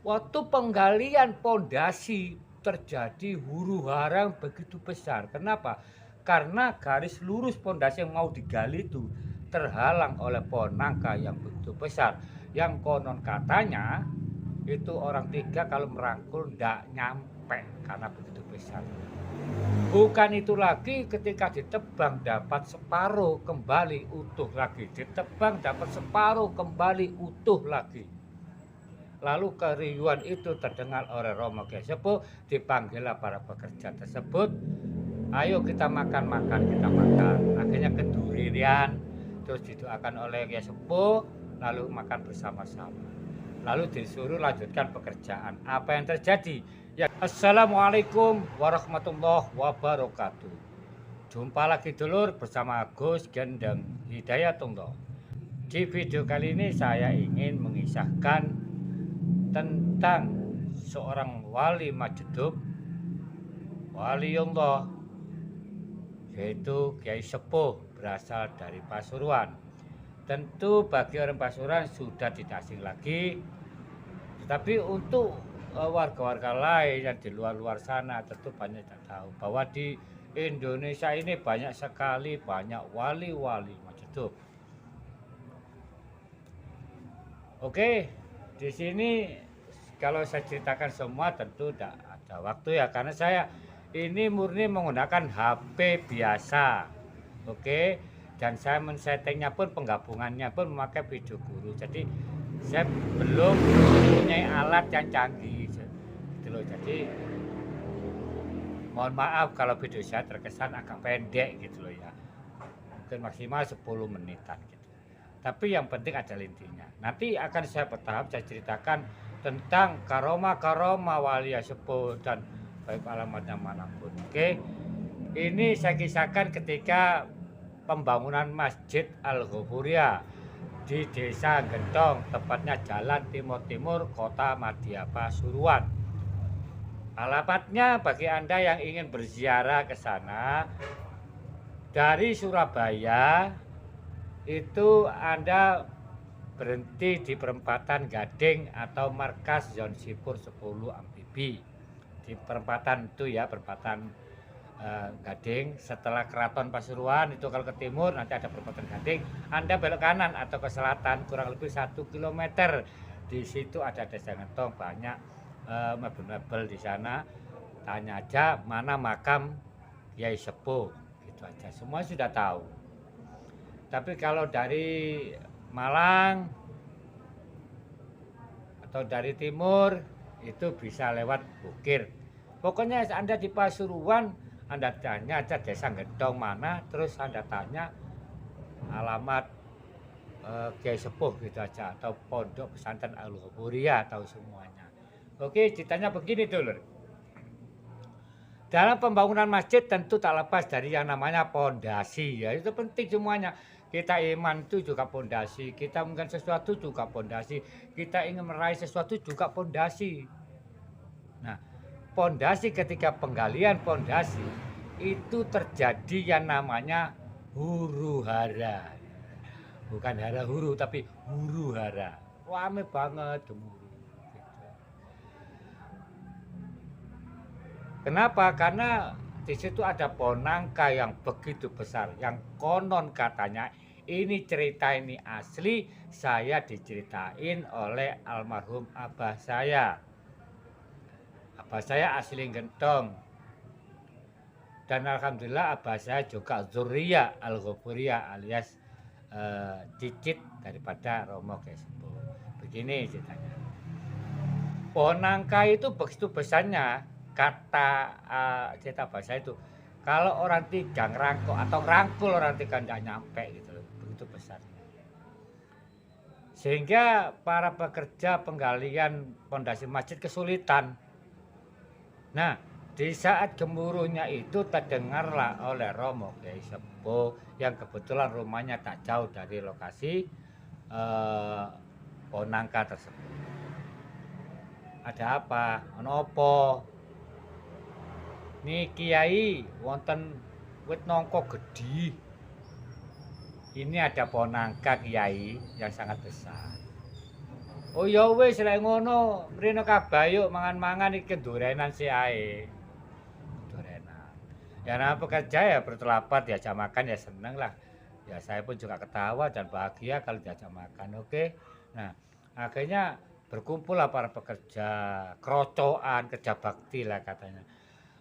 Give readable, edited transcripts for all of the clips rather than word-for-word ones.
Waktu penggalian pondasi terjadi huru-hara yang begitu besar. Kenapa? Karena garis lurus pondasi yang mau digali itu terhalang oleh pohon nangka yang begitu besar. Yang konon katanya itu orang tiga kalau merangkul ndak nyampe karena begitu besar. Bukan itu lagi ketika ditebang dapat separuh kembali utuh lagi, ditebang dapat separuh kembali utuh lagi. Lalu keriuhan itu terdengar oleh Romo Kyai Sepuh, dipanggillah para pekerja tersebut, ayo kita makan-makan, kita makan. Akhirnya kedurian, terus didoakan oleh Kyai Sepuh, lalu makan bersama-sama. Lalu disuruh lanjutkan pekerjaan. Apa yang terjadi? Ya, Assalamualaikum warahmatullahi wabarakatuh. Jumpa lagi dulur bersama Gus Gendeng Hidayat Tunggal. Di video kali ini saya ingin mengisahkan tentang seorang wali Majedub, waliullah, yaitu Kyai Sepuh berasal dari Pasuruan. Tentu bagi orang Pasuruan sudah tidak asing lagi, tetapi untuk warga-warga lain yang di luar-luar sana tentu banyak tidak tahu bahwa di Indonesia ini banyak sekali wali-wali Majedub. Oke, di sini kalau saya ceritakan semua tentu tidak ada waktu ya, karena saya ini murni menggunakan HP biasa. Oke, dan saya men-settingnya pun penggabungannya pun memakai video guru. Jadi saya belum mempunyai alat yang canggih gitu loh. Jadi mohon maaf kalau video saya terkesan agak pendek gitu loh ya. Mungkin maksimal 10 menitan gitu. Tapi yang penting ada intinya. Nanti akan saya bertahap saya ceritakan tentang karoma-karoma wali sepuh dan baik alamatnya manapun. Oke. Ini saya kisahkan ketika pembangunan Masjid Al-Ghafuriyah di Desa Gentong, tepatnya Jalan Timur-Timur, Kota Madya Pasuruan. Alamatnya bagi Anda yang ingin berziarah ke sana dari Surabaya, itu Anda berhenti di perempatan Gading atau markas Zon Sipur 10 Amfibi. Di perempatan itu ya, perempatan Gading. Setelah Keraton Pasuruan itu kalau ke timur nanti ada perempatan Gading. Anda belok kanan atau ke selatan kurang lebih 1 kilometer. Di situ ada Desa Gentong, banyak mebel-mebel di sana. Tanya aja mana makam Kyai Sepuh, gitu aja. Semua sudah tahu. Tapi kalau dari Malang atau dari timur itu bisa lewat Bukir. Pokoknya Anda di Pasuruan, Anda tanya aja Desa Gentong mana, terus Anda tanya alamat Kyai Sepuh gitu aja, atau Pondok Pesantren Al-Ghafuriyah, tahu semuanya. Oke, ceritanya begini dulu. Dalam pembangunan masjid tentu tak lepas dari yang namanya pondasi, ya itu penting semuanya. Kita iman itu juga pondasi, kita mungkin sesuatu juga pondasi, kita ingin meraih sesuatu juga pondasi. Nah, pondasi ketika penggalian pondasi itu terjadi yang namanya huru-hara. Bukan hara-huru tapi huru-hara. Rame banget gemuruh. Kenapa? Karena di situ ada pohon nangka yang begitu besar, yang konon katanya ini cerita ini asli, saya diceritain oleh almarhum abah saya. Abah saya asli Gentong. Dan alhamdulillah abah saya juga Zuriyah Al-Ghafuriyah alias cicit daripada Romo Kyai Sepuh. Begini ceritanya. Pohon nangka itu begitu besarnya, kata cerita bahasa itu, kalau orang tiga ngerangkul atau rangkul orang tiga nggak nyampe gitu loh, begitu besarnya. Sehingga para pekerja penggalian pondasi masjid kesulitan. Nah, di saat gemuruhnya itu terdengarlah oleh Romo Kyai Sepuh yang kebetulan rumahnya tak jauh dari lokasi pohon nangka tersebut. Ada apa? Menopo? Nih Kiai, wonten wit nangka gedhi. Ini ada pohon nangka Kiai yang sangat besar. Oh ya wis lek ngono, mrene kabeh ayo mangan-mangan iki kendurenan sik ae. Kendurenan. Ya namanya pekerja ya bertelapak diajak makan ya seneng lah. Ya saya pun juga ketawa dan bahagia kalau diajak makan, oke. Nah, akhirnya berkumpullah para pekerja, kerocokan, kerja bakti lah katanya.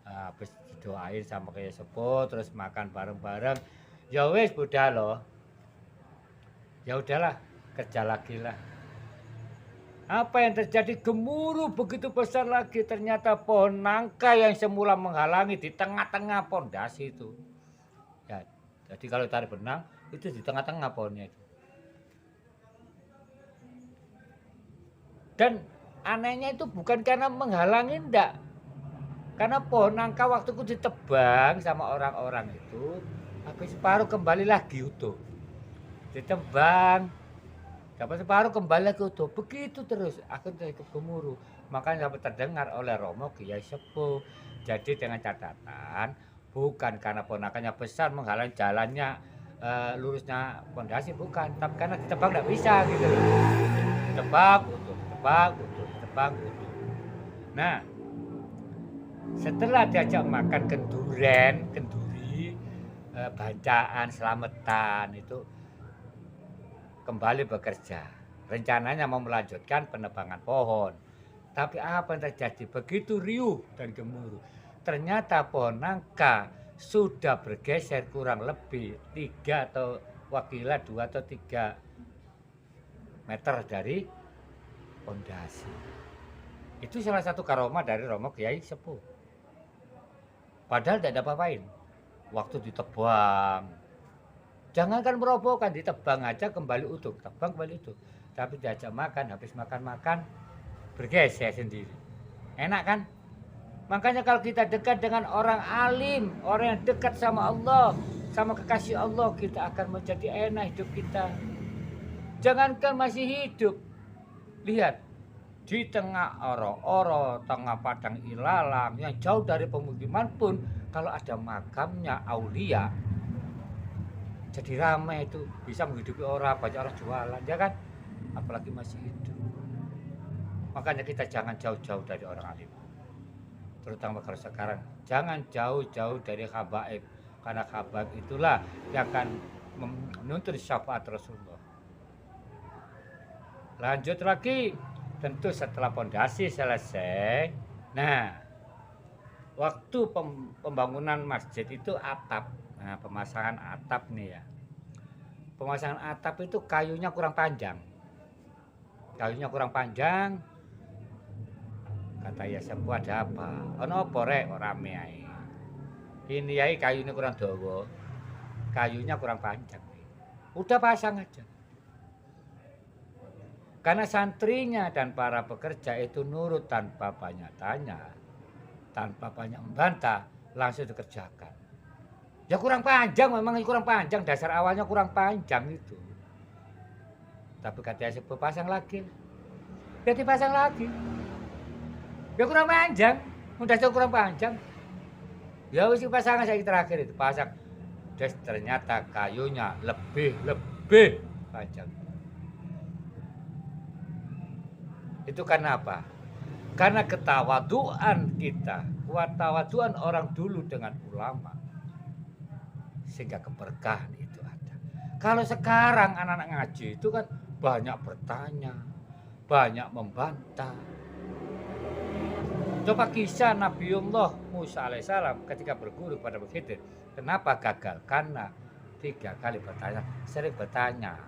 Habis didoain sama Kyai Sepuh, terus makan bareng-bareng. Ya wis budal loh. Ya udahlah, kerja lagi lah. Apa yang terjadi? Gemuruh begitu besar lagi. Ternyata pohon nangka yang semula menghalangi di tengah-tengah pondasi itu. Ya, jadi kalau tarik benang itu di tengah-tengah pohonnya itu. Dan anehnya itu bukan karena menghalangi, enggak. Karena pohon nangka waktu itu ditebang sama orang-orang itu, habis separuh kembali lagi utuh. Ditebang, dapat separuh kembali lagi utuh. Begitu terus, akhirnya ikut gemuruh. Makanya dapat terdengar oleh Romo Kyai Sepuh. Jadi dengan catatan, bukan karena ponakannya besar menghalangi jalannya lurusnya pondasi, bukan. Tapi karena ditebang nggak bisa gitu loh. Ditebang utuh, ditebang utuh, ditebang utuh. Nah, setelah diajak makan kenduri, bacaan, selamatan itu kembali bekerja. Rencananya mau melanjutkan penebangan pohon. Tapi apa yang terjadi? Begitu riuh dan gemuruh. Ternyata pohon nangka sudah bergeser kurang lebih 3 atau wakilah 2 atau 3 meter dari pondasi. Itu salah satu karomah dari Romo Kyai Sepuh. Padahal tidak ada apa-apain. Waktu ditebang. Jangankan merobohkan, ditebang aja kembali utuh. Tebang kembali utuh. Tapi diajak makan, habis makan-makan, bergeser sendiri. Enak kan? Makanya kalau kita dekat dengan orang alim, orang yang dekat sama Allah, sama kekasih Allah, kita akan menjadi enak hidup kita. Jangankan masih hidup. Lihat, di tengah oro-oro, tengah padang ilalang, yang jauh dari pemukiman pun, kalau ada makamnya aulia, jadi ramai itu, bisa menghidupi orang, banyak orang jualan, ya kan? Apalagi masih hidup. Makanya kita jangan jauh-jauh dari orang alim. Terutama kalau sekarang, jangan jauh-jauh dari habaib. Karena habaib itulah yang akan menuntut syafaat Rasulullah. Lanjut lagi. Tentu setelah pondasi selesai, nah waktu pembangunan masjid itu atap, nah pemasangan atap nih ya, pemasangan atap itu kayunya kurang panjang, kata ya Sepuh ada apa? Ono apa rek kok rame ae. Ini ya kayunya kurang dawa, kayunya kurang panjang, udah pasang aja. Karena santrinya dan para pekerja itu nurut tanpa banyak tanya, tanpa banyak membantah, langsung dikerjakan. Ya kurang panjang, memang kurang panjang, dasar awalnya kurang panjang itu. Tapi katanya Sepuh pasang lagi, ya dipasang lagi. Ya kurang panjang, udah kurang panjang. Ya wis pasangan saya terakhir itu pasang, ternyata kayunya lebih panjang. Itu karena apa? Karena ketawaduan kita, ketawaduan orang dulu dengan ulama. Sehingga keberkahan itu ada. Kalau sekarang anak-anak ngaji itu kan banyak bertanya, banyak membantah. Coba kisah Nabiullah Musa alaihissalam ketika berguru pada Khidir. Kenapa gagal? Karena 3 kali bertanya, sering bertanya.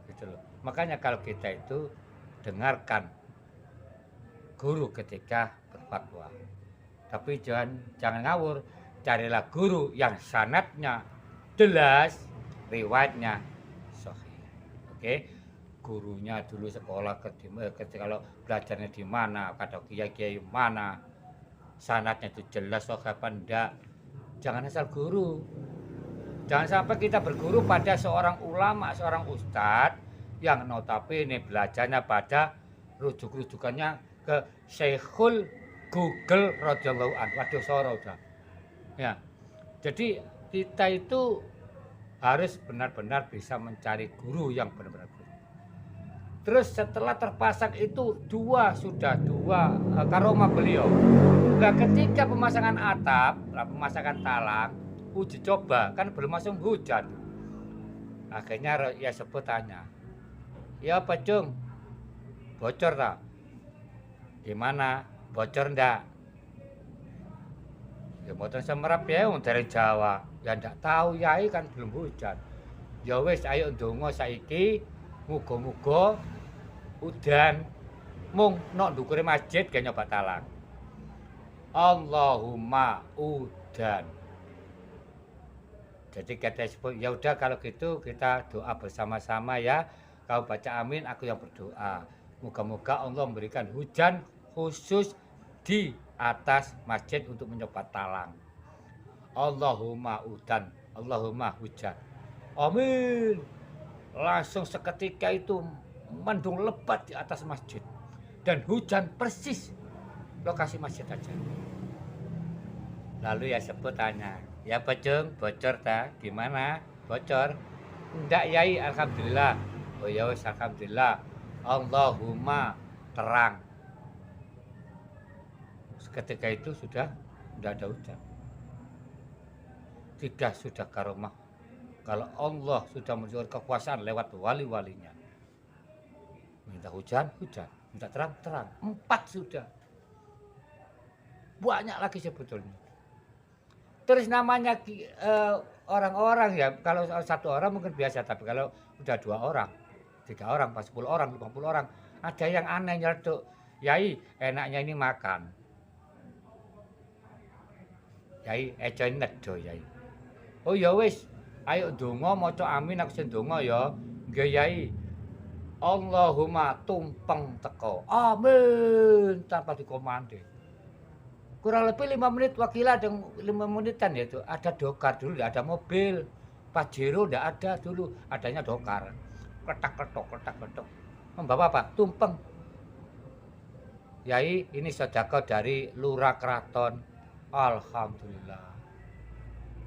Gitu loh. Makanya kalau kita itu dengarkan guru ketika berfatwa. Tapi jangan ngawur, carilah guru yang sanadnya jelas, riwayatnya sahih. Oke? Gurunya dulu sekolah ketika kalau belajarnya di mana, kata kiai-kiai mana, sanadnya itu jelas sahih apa enggak. Jangan asal guru. Jangan sampai kita berguru pada seorang ulama, seorang ustadz yang notabene belajarnya pada rujukannya ke Syekhul Google radhiyallahu anhu. Waduh soro udah. Ya. Jadi kita itu harus benar-benar bisa mencari guru yang benar-benar guru. Terus setelah terpasang itu sudah dua karomah beliau. Nah ketika pemasangan atap, pemasangan talang, uji coba kan belum masuk hujan. Akhirnya ya sebut tanya, ya Pak Cung, bocor tak? Gimana? Bocor ndak? Ya mboten semerap ya wong dari Jawa. Ya ndak tahu yai kan belum hujan. Ya wis ayo ndonga saiki muga-muga udan mung nok ndukure masjid ge nyoba talang. Allahumma udan. Jadi kata sebut ya udah kalau gitu kita doa bersama-sama ya. Kau baca amin, aku yang berdoa. Moga-moga Allah memberikan hujan khusus di atas masjid untuk mencoba talang. Allahumma udan, Allahumma hujan. Amin. Langsung seketika itu mendung lebat di atas masjid. Dan hujan persis lokasi masjid aja. Lalu ya sebut tanya, ya Pejung, bocor tak? Gimana? Bocor? Enggak Yai, alhamdulillah. Oh ya wis alhamdulillah. Allahumma terang. Ketika itu sudah tidak ada hujan. Tidak sudah karomah. Kalau Allah sudah menunjukkan kekuasaan lewat wali-walinya. Minta hujan, hujan. Minta terang, terang. 4 sudah. Banyak lagi sebetulnya. Terus namanya orang-orang ya, kalau satu orang mungkin biasa. Tapi kalau udah 2 orang, 3 orang, 10 orang, 50 orang. Ada yang aneh nyeletuk. Yai, enaknya ini makan. Yai, eco nedo Yai. Oh ya wis, ayo ndonga maca amin aku sing ndonga ya. Nggih Yai. Allahumma tumpeng teko. Amin tanpa dikomando. Kurang lebih 5 menit wakilah ada 5 menitan ya itu. Ada dokar dulu, tidak ada mobil. Pajero tidak ada dulu, adanya dokar. Ketak-ketok, ketak-ketok. Membawa apa? Tumpeng. Yai, ini sedekah dari lurah keraton. Alhamdulillah.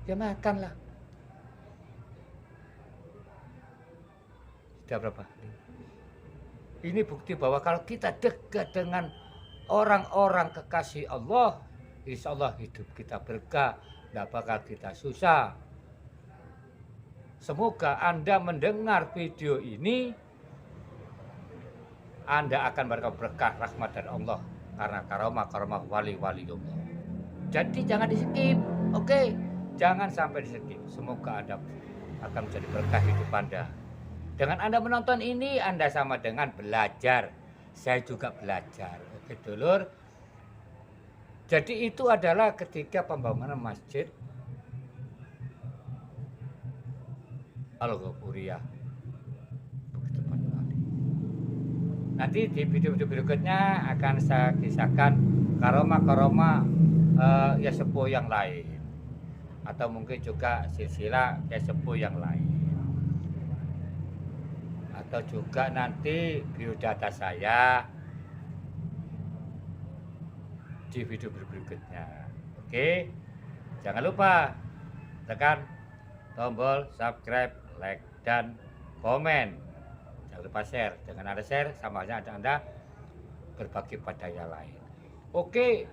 Ya makanlah. Sudah berapa? Ini bukti bahwa kalau kita dekat dengan orang-orang kekasih Allah, insya Allah hidup kita berkah, tidak bakal kita susah. Semoga Anda mendengar video ini, Anda akan berkah rahmat dari Allah karena karomah wali-wali Allah. Jadi jangan di skip, oke? Jangan sampai di skip. Semoga Anda akan menjadi berkah hidup Anda. Dengan Anda menonton ini, Anda sama dengan belajar. Saya juga belajar, oke dulur. Jadi itu adalah ketika pembangunan masjid Al-Ghafuriyah. Begitu banyak kali. Nanti di video-video berikutnya akan saya kisahkan karomah-karomah ya sepuh yang lain, atau mungkin juga silsilah ya sepuh yang lain, atau juga nanti biodata saya di video berikutnya. Oke, jangan lupa tekan tombol subscribe, like, dan komen. Jangan lupa share. Dengan ada share sama aja Anda berbagi pada yang lain. Oke,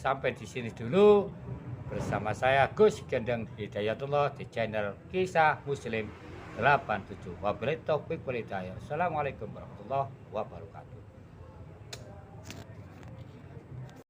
sampai di sini dulu bersama saya Gus Gendeng Hidayatullah di channel Kisah Muslim 87. Wabillahi taufiq wal hidayah. Assalamualaikum warahmatullahi wabarakatuh.